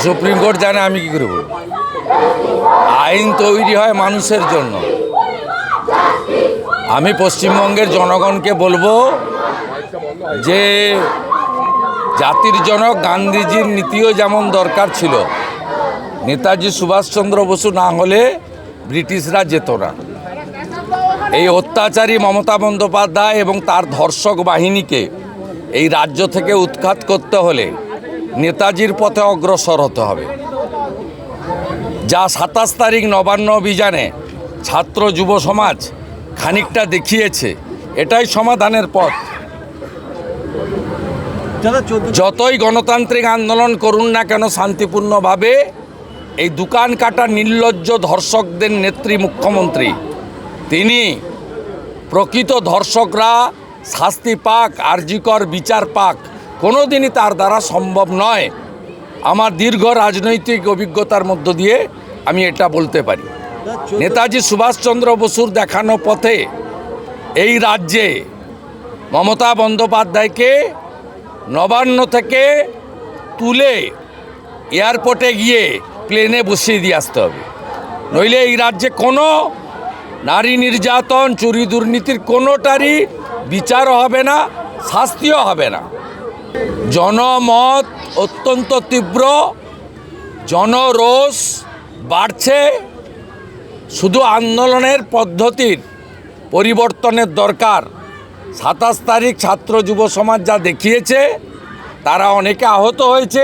Supreme court জানে, আমি কি করে বলবো? আইন তৈরি হয় মানুষের জন্য। আমি পশ্চিমবঙ্গের জনগণকে বলবো যে জাতির জনক গান্ধীজির নীতিও যেমন দরকার ছিল, নেতাজি সুভাষচন্দ্র বসু না হলে ব্রিটিশরা যেত না। এই অত্যাচারী মমতা বন্দ্যোপাধ্যায় এবং তার ধর্ষক বাহিনীকে এই রাজ্য থেকে উৎখাত করতে হলে নেতাজির পথে অগ্রসর হতে হবে। যা 27 তারিখ নবান্ন অভিযানে ছাত্র যুব সমাজ খানিকটা দেখিয়েছে, এটাই সমাধানের পথ। যতই গণতান্ত্রিক আন্দোলন করুন না কেন শান্তিপূর্ণভাবে, এই দোকান কাটা নির্লজ্জ ধর্ষকদের নেত্রী মুখ্যমন্ত্রী, তিনি প্রকৃত ধর্ষকরা শাস্তি পাক, আরজিকর বিচার পাক, কোনো দিনই তার দ্বারা সম্ভব নয়। আমার দীর্ঘ রাজনৈতিক অভিজ্ঞতার মধ্য দিয়ে আমি এটা বলতে পারি। নেতাজি সুভাষচন্দ্র বসুর দেখানো পথে এই রাজ্যে মমতা বন্দ্যোপাধ্যায়কে নবান্ন থেকে তুলে এয়ারপোর্টে গিয়ে প্লেনে বসিয়ে দিয়ে আসতে হবে, নইলে এই রাজ্যে কোনো নারী নির্যাতন, চুরি দুর্নীতির কোনোটারই বিচারও হবে না, শাস্তিও হবে না। জনমত অত্যন্ত তীব্র, জনরোষ বাড়ছে। শুধু আন্দোলনের পদ্ধতির পরিবর্তনের দরকার। 27 তারিখ ছাত্র যুব সমাজ যা দেখিয়েছে, তারা অনেকে আহত হয়েছে,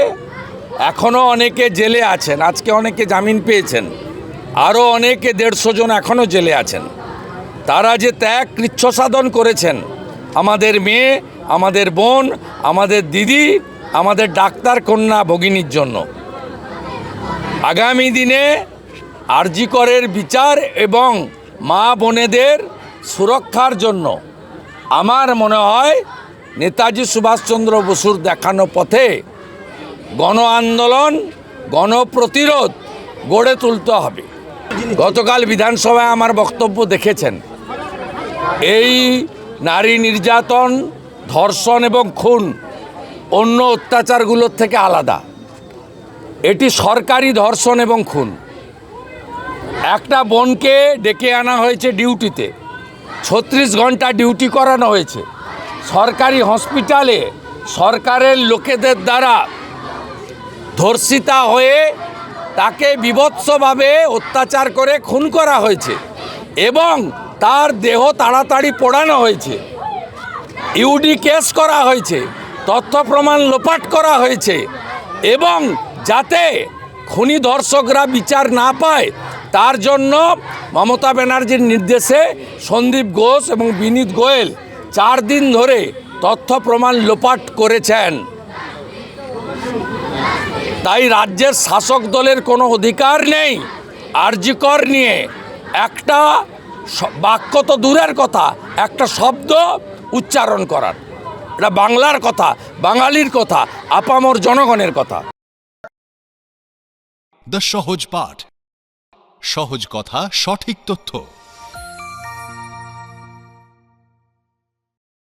এখনও অনেকে জেলে আছেন, আজকে অনেকে জামিন পেয়েছেন, আরও অনেকে 150 জন এখনও জেলে আছেন। তারা যে ত্যাগ কৃচ্ছ সাধন করেছেন, আমাদের মেয়ে, আমাদের বোন, আমাদের দিদি, আমাদের ডাক্তার কন্যা ভগিনীর জন্য, আগামী দিনে আরজি করের বিচার এবং মা বোনেদের সুরক্ষার জন্য আমার মনে হয় নেতাজি সুভাষচন্দ্র বসুর দেখানো পথে গণ আন্দোলন, গণপ্রতিরোধ গড়ে তুলতে হবে। গতকাল বিধানসভায় আমার বক্তব্য দেখেছেন। এই নারী নির্যাতন, ধর্ষণ এবং খুন অন্য অত্যাচারগুলোর থেকে আলাদা। এটি সরকারি ধর্ষণ এবং খুন। একটা বোনকে ডেকে আনা হয়েছে ডিউটিতে, 36 ঘন্টা ডিউটি করানো হয়েছে সরকারি হসপিটালে, সরকারের লোকেদের দ্বারা ধর্ষিতা হয়ে তাকে বীভৎসভাবে অত্যাচার করে খুন করা হয়েছে এবং তার দেহ তাড়াতাড়ি পোড়ানো হয়েছে, ইউডি কেস করা হয়েছে, তথ্য প্রমাণ লোপাট করা হয়েছে এবং যাতে খুনি ধর্ষকরা বিচার না পায় তার জন্য মমতা ব্যানার্জির নির্দেশে সন্দীপ ঘোষ এবং বিনীত গোয়েল 4 দিন ধরে তথ্য প্রমাণ লোপাট করেছেন। তাই রাজ্যের শাসক দলের কোনো অধিকার নেই আরজি কর নিয়ে একটা বাক্য তো দূরের কথা, একটা শব্দ উচ্চারণ করার। এটা বাংলার কথা, বাঙালির কথা, আপামর জনগণের কথা। দ্য সহজ পাঠ, সহজ কথা, সঠিক তথ্য।